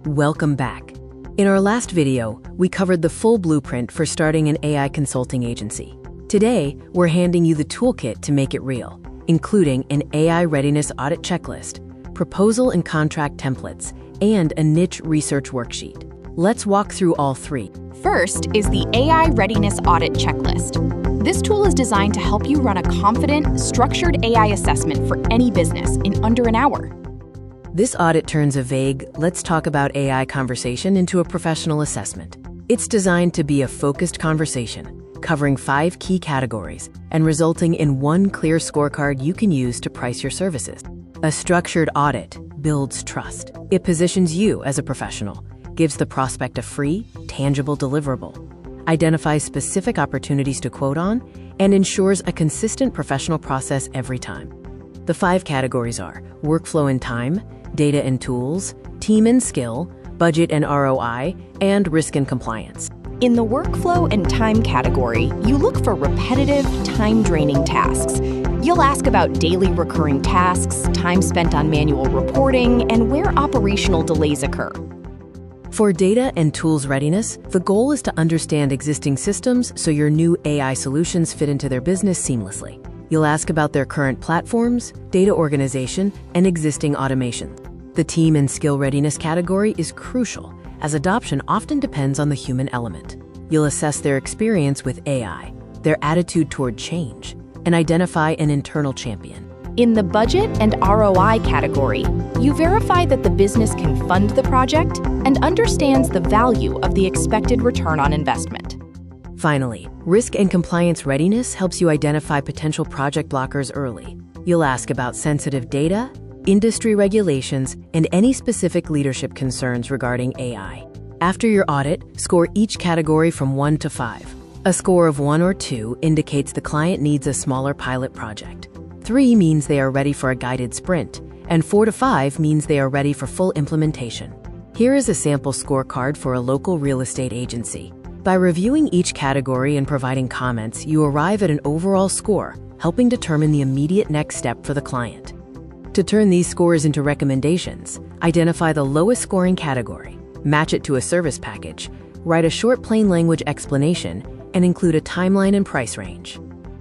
Welcome back. In our last video, we covered the full blueprint for starting an AI consulting agency. Today, we're handing you the toolkit to make it real, including an AI readiness audit checklist, proposal and contract templates, and a niche research worksheet. Let's walk through all three. First is the AI Readiness Audit Checklist. This tool is designed to help you run a confident, structured AI assessment for any business in under an hour. This audit turns a vague, let's talk about AI conversation into a professional assessment. It's designed to be a focused conversation, covering 5 key categories and resulting in one clear scorecard you can use to price your services. A structured audit builds trust. It positions you as a professional, gives the prospect a free, tangible deliverable, identifies specific opportunities to quote on, and ensures a consistent professional process every time. The 5 categories are workflow and time, data and tools, team and skill, budget and ROI, and risk and compliance. In the workflow and time category, you look for repetitive, time-draining tasks. You'll ask about daily recurring tasks, time spent on manual reporting, and where operational delays occur. For data and tools readiness, the goal is to understand existing systems so your new AI solutions fit into their business seamlessly. You'll ask about their current platforms, data organization, and existing automation. The team and skill readiness category is crucial, as adoption often depends on the human element. You'll assess their experience with AI, their attitude toward change, and identify an internal champion. In the budget and ROI category, you verify that the business can fund the project and understands the value of the expected return on investment. Finally, risk and compliance readiness helps you identify potential project blockers early. You'll ask about sensitive data, industry regulations, and any specific leadership concerns regarding AI. After your audit, score each category from 1 to 5. A score of 1 or 2 indicates the client needs a smaller pilot project. 3 means they are ready for a guided sprint, and 4 to 5 means they are ready for full implementation. Here is a sample scorecard for a local real estate agency. By reviewing each category and providing comments, you arrive at an overall score, helping determine the immediate next step for the client. To turn these scores into recommendations, identify the lowest scoring category, match it to a service package, write a short plain language explanation, and include a timeline and price range.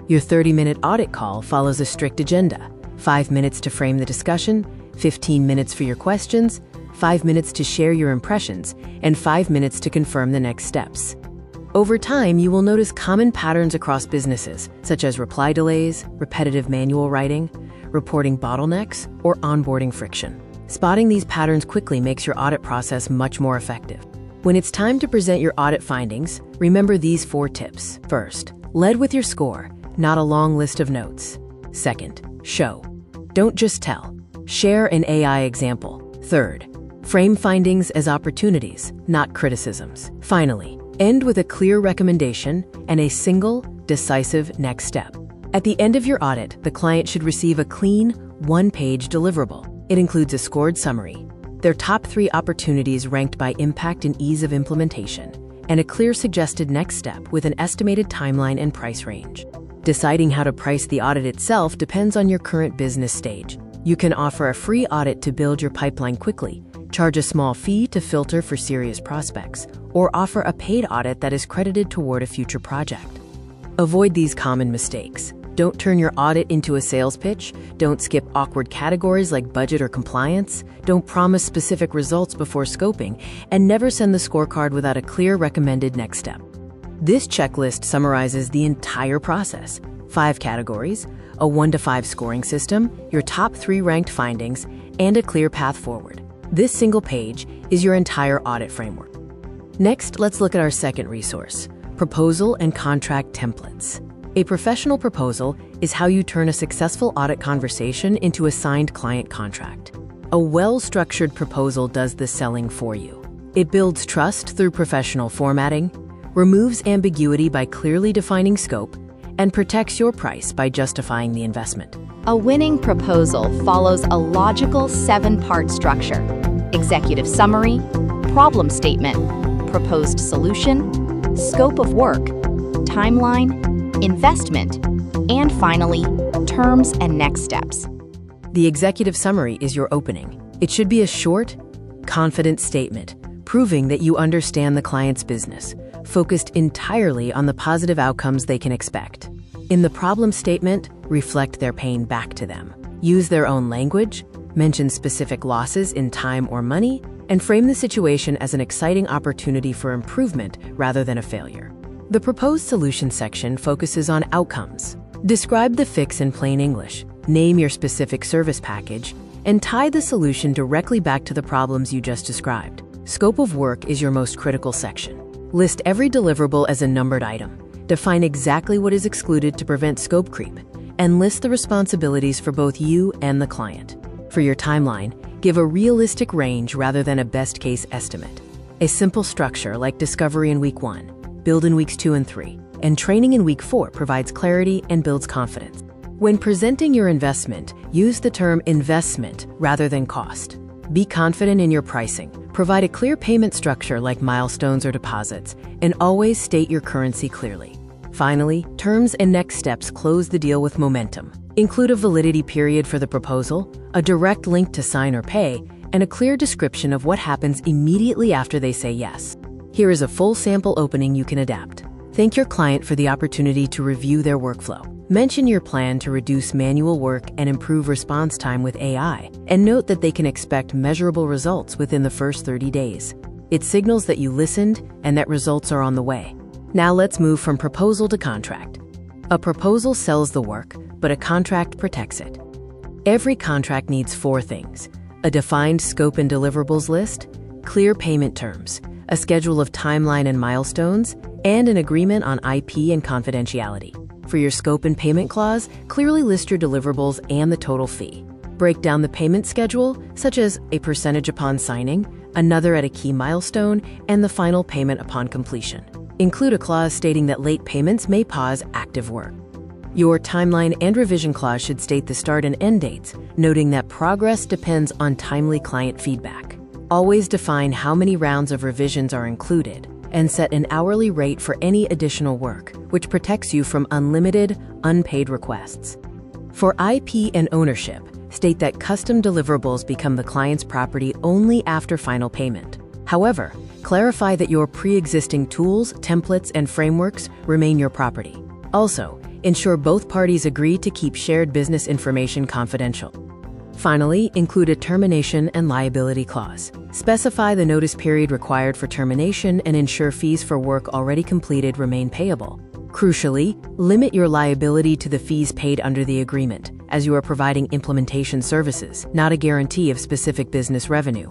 Your 30-minute audit call follows a strict agenda: 5 minutes to frame the discussion, 15 minutes for your questions, 5 minutes to share your impressions, and 5 minutes to confirm the next steps. Over time, you will notice common patterns across businesses, such as reply delays, repetitive manual writing, reporting bottlenecks, or onboarding friction. Spotting these patterns quickly makes your audit process much more effective. When it's time to present your audit findings, remember these 4 tips. First, lead with your score, not a long list of notes. Second, show. Don't just tell. Share an AI example. Third, frame findings as opportunities, not criticisms. Finally, end with a clear recommendation and a single, decisive next step. At the end of your audit, the client should receive a clean, 1-page deliverable. It includes a scored summary, their top 3 opportunities ranked by impact and ease of implementation, and a clear suggested next step with an estimated timeline and price range. Deciding how to price the audit itself depends on your current business stage. You can offer a free audit to build your pipeline quickly, charge a small fee to filter for serious prospects, or offer a paid audit that is credited toward a future project. Avoid these common mistakes. Don't turn your audit into a sales pitch. Don't skip awkward categories like budget or compliance. Don't promise specific results before scoping, and never send the scorecard without a clear recommended next step. This checklist summarizes the entire process: 5 categories, a 1 to 5 scoring system, your top 3 ranked findings, and a clear path forward. This single page is your entire audit framework. Next, let's look at our second resource: proposal and contract templates. A professional proposal is how you turn a successful audit conversation into a signed client contract. A well-structured proposal does the selling for you. It builds trust through professional formatting, removes ambiguity by clearly defining scope, and protects your price by justifying the investment. A winning proposal follows a logical 7-part structure: executive summary, problem statement, proposed solution, scope of work, timeline, investment, and finally, terms and next steps. The executive summary is your opening. It should be a short, Confident statement, proving that you understand the client's business, focused entirely on the positive outcomes they can expect. In the problem statement, reflect their pain back to them. Use their own language, mention specific losses in time or money, and frame the situation as an exciting opportunity for improvement rather than a failure. The proposed solution section focuses on outcomes. Describe the fix in plain English, name your specific service package, and tie the solution directly back to the problems you just described. Scope of work is your most critical section. List every deliverable as a numbered item. Define exactly what is excluded to prevent scope creep, and list the responsibilities for both you and the client. For your timeline, give a realistic range rather than a best-case estimate. A simple structure like discovery in week 1, build in weeks 2 and 3, and training in week 4 provides clarity and builds confidence. When presenting your investment, use the term investment rather than cost. Be confident in your pricing, provide a clear payment structure like milestones or deposits, and always state your currency clearly. Finally, terms and next steps close the deal with momentum. Include a validity period for the proposal, a direct link to sign or pay, and a clear description of what happens immediately after they say yes. Here is a full sample opening you can adapt. Thank your client for the opportunity to review their workflow. Mention your plan to reduce manual work and improve response time with AI, and note that they can expect measurable results within the first 30 days. It signals that you listened and that results are on the way. Now let's move from proposal to contract. A proposal sells the work, but a contract protects it. Every contract needs 4 things: a defined scope and deliverables list, clear payment terms, a schedule of timeline and milestones, and an agreement on IP and confidentiality. For your scope and payment clause, clearly list your deliverables and the total fee. Break down the payment schedule, such as a percentage upon signing, another at a key milestone, and the final payment upon completion. Include a clause stating that late payments may pause active work. Your timeline and revision clause should state the start and end dates, noting that progress depends on timely client feedback. Always define how many rounds of revisions are included, and set an hourly rate for any additional work, which protects you from unlimited, unpaid requests. For IP and ownership, state that custom deliverables become the client's property only after final payment. However, clarify that your pre-existing tools, templates, and frameworks remain your property. Also, ensure both parties agree to keep shared business information confidential. Finally, include a termination and liability clause. Specify the notice period required for termination and ensure fees for work already completed remain payable. Crucially, limit your liability to the fees paid under the agreement, as you are providing implementation services, not a guarantee of specific business revenue.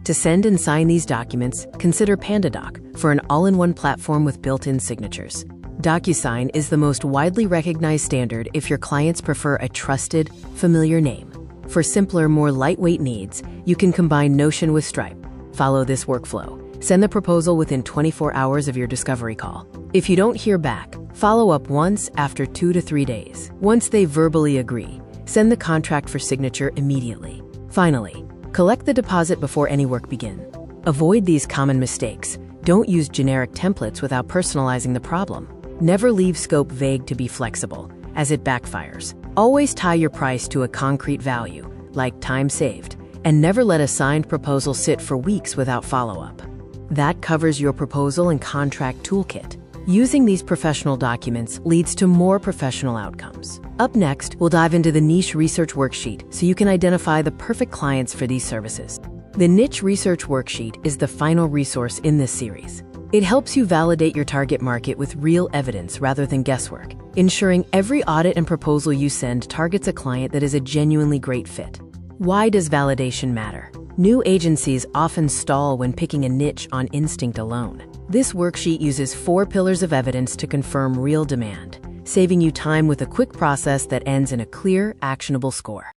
To send and sign these documents, consider PandaDoc for an all-in-one platform with built-in signatures. DocuSign is the most widely recognized standard if your clients prefer a trusted, familiar name. For simpler, more lightweight needs, you can combine Notion with Stripe. Follow this workflow. Send the proposal within 24 hours of your discovery call. If you don't hear back, follow up once after 2 to 3 days. Once they verbally agree, send the contract for signature immediately. Finally, collect the deposit before any work begins. Avoid these common mistakes. Don't use generic templates without personalizing the problem. Never leave scope vague to be flexible, as it backfires. Always tie your price to a concrete value, like time saved, and never let a signed proposal sit for weeks without follow-up. That covers your proposal and contract toolkit. Using these professional documents leads to more professional outcomes. Up next, we'll dive into the niche research worksheet so you can identify the perfect clients for these services. The niche research worksheet is the final resource in this series. It helps you validate your target market with real evidence rather than guesswork, ensuring every audit and proposal you send targets a client that is a genuinely great fit. Why does validation matter? New agencies often stall when picking a niche on instinct alone. This worksheet uses 4 pillars of evidence to confirm real demand, saving you time with a quick process that ends in a clear, actionable score.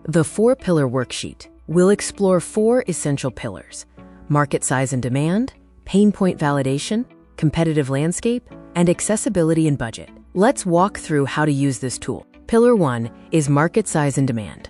The 4-pillar worksheet will explore 4 essential pillars: market size and demand, pain point validation, competitive landscape, and accessibility and budget. Let's walk through how to use this tool. Pillar 1 is market size and demand.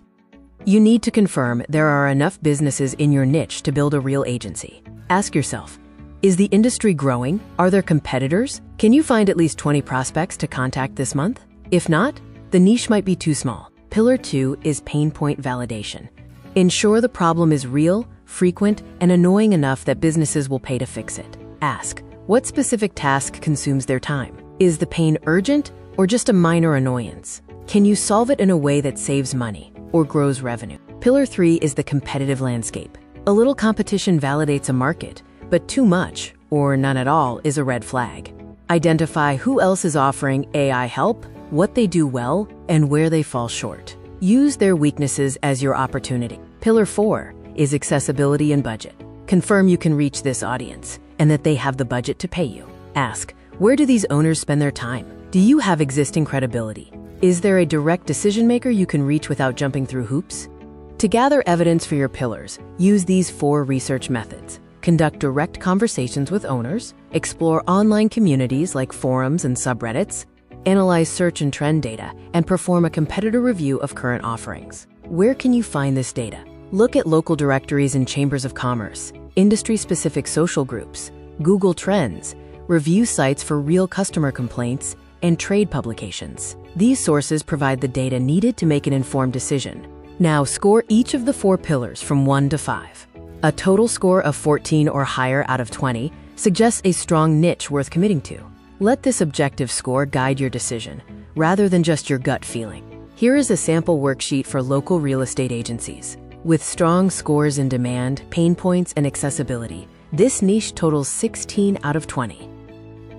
You need to confirm there are enough businesses in your niche to build a real agency. Ask yourself, is the industry growing? Are there competitors? Can you find at least 20 prospects to contact this month? If not, the niche might be too small. Pillar 2 is pain point validation. Ensure the problem is real, frequent, and annoying enough that businesses will pay to fix it. Ask, what specific task consumes their time? Is the pain urgent or just a minor annoyance? Can you solve it in a way that saves money or grows revenue? Pillar 3 is the competitive landscape. A little competition validates a market, but too much, or none at all, is a red flag. Identify who else is offering AI help, what they do well, and where they fall short. Use their weaknesses as your opportunity. Pillar 4 is accessibility and budget. Confirm you can reach this audience and that they have the budget to pay you. Ask, where do these owners spend their time? Do you have existing credibility? Is there a direct decision maker you can reach without jumping through hoops? To gather evidence for your pillars, use these 4 research methods. Conduct direct conversations with owners, explore online communities like forums and subreddits, analyze search and trend data, and perform a competitor review of current offerings. Where can you find this data? Look at local directories and chambers of commerce, industry-specific social groups, Google Trends, review sites for real customer complaints, and trade publications. These sources provide the data needed to make an informed decision. Now score each of the 4 pillars from 1 to 5. A total score of 14 or higher out of 20 suggests a strong niche worth committing to. Let this objective score guide your decision, rather than just your gut feeling. Here is a sample worksheet for local real estate agencies. With strong scores in demand, pain points, and accessibility, this niche totals 16 out of 20.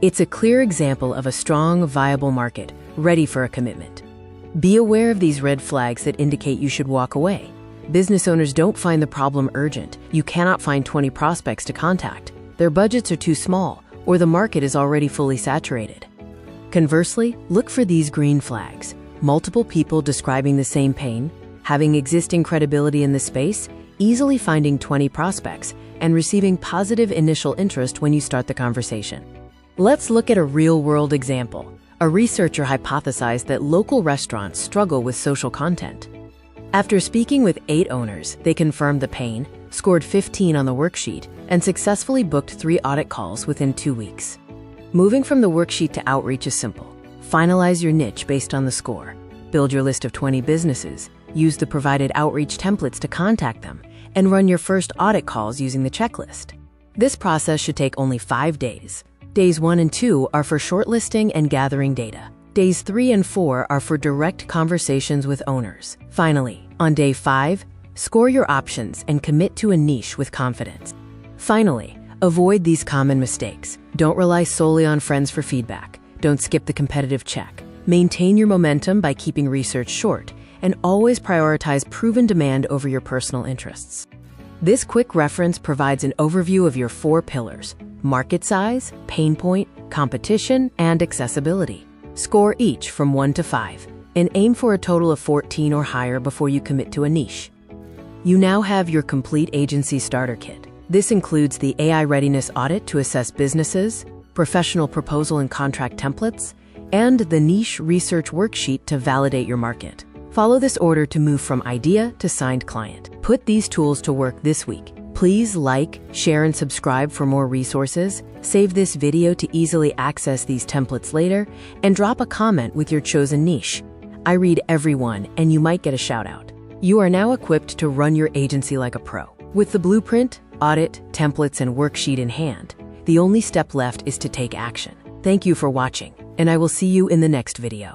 It's a clear example of a strong, viable market, ready for a commitment. Be aware of these red flags that indicate you should walk away. Business owners don't find the problem urgent. You cannot find 20 prospects to contact. Their budgets are too small, or the market is already fully saturated. Conversely, look for these green flags. Multiple people describing the same pain, having existing credibility in the space, easily finding 20 prospects, and receiving positive initial interest when you start the conversation. Let's look at a real-world example. A researcher hypothesized that local restaurants struggle with social content. After speaking with 8 owners, they confirmed the pain, scored 15 on the worksheet, and successfully booked 3 audit calls within 2 weeks. Moving from the worksheet to outreach is simple. Finalize your niche based on the score. Build your list of 20 businesses, use the provided outreach templates to contact them, and run your first audit calls using the checklist. This process should take only 5 days. Days 1 and 2 are for shortlisting and gathering data. Days 3 and 4 are for direct conversations with owners. Finally, on day 5, score your options and commit to a niche with confidence. Finally, avoid these common mistakes. Don't rely solely on friends for feedback. Don't skip the competitive check. Maintain your momentum by keeping research short, and always prioritize proven demand over your personal interests. This quick reference provides an overview of your 4 pillars: market size, pain point, competition, and accessibility. Score each from 1 to 5, and aim for a total of 14 or higher before you commit to a niche. You now have your complete agency starter kit. This includes the AI Readiness Audit to assess businesses, professional proposal and contract templates, and the niche research worksheet to validate your market. Follow this order to move from idea to signed client. Put these tools to work this week. Please like, share, and subscribe for more resources. Save this video to easily access these templates later, and drop a comment with your chosen niche. I read every one, and you might get a shout out. You are now equipped to run your agency like a pro. With the blueprint, audit, templates, and worksheet in hand, the only step left is to take action. Thank you for watching, and I will see you in the next video.